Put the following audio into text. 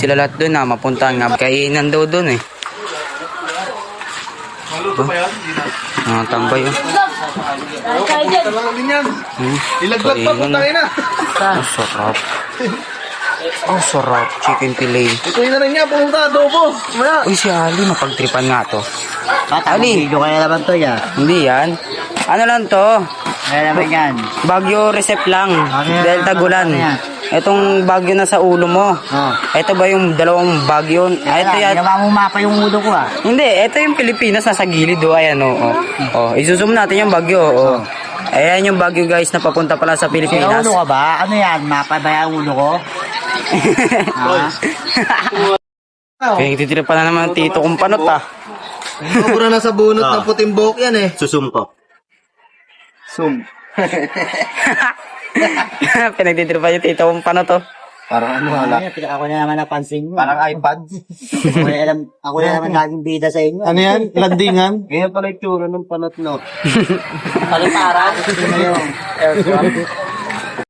Sila lahat doon na mapuntahan nga. Kainan daw doon eh. Tambay oh. Ilaglag pa po tayo na. Ang sarap. Ang sarap. Chicken fillet. Ito yun na rin niya. Pumunta. Adobo. Maya. Uy, si Ali. Mapagtripan nga to. Ali. Kaya naman to ya. Hindi yan. Ano lang to? Kaya naman yan. Bagyo Recep lang. Dahil tagulan. Itong bagyo na sa ulo mo. Oh. Ito ba yung dalawang bagyo? Ito yan. Ginawa mo mapa yung ulo ko ah. Hindi, ito yung Pilipinas nasa gilid oh. Ayan oh. Oh, isusum natin yung bagyo oh. Ayan yung bagyo guys na papunta pala sa Pilipinas. Ulo ka ba? Ano yan? Mapa ba yung ulo ko? Kaya titira pa na naman tito kong panot ah. Sobra na sa bunot ng puting buhok yan eh. Susum ko. Zoom. Pinagtitira pa yung tito kong panot oh. Parang ano hala. Ako na naman napansin mo. Parang iPad. Ako na naman laging bida sa inyo. Ano yan? Landingan? Ganyan pala yung tsura ng panat no. Paliparan.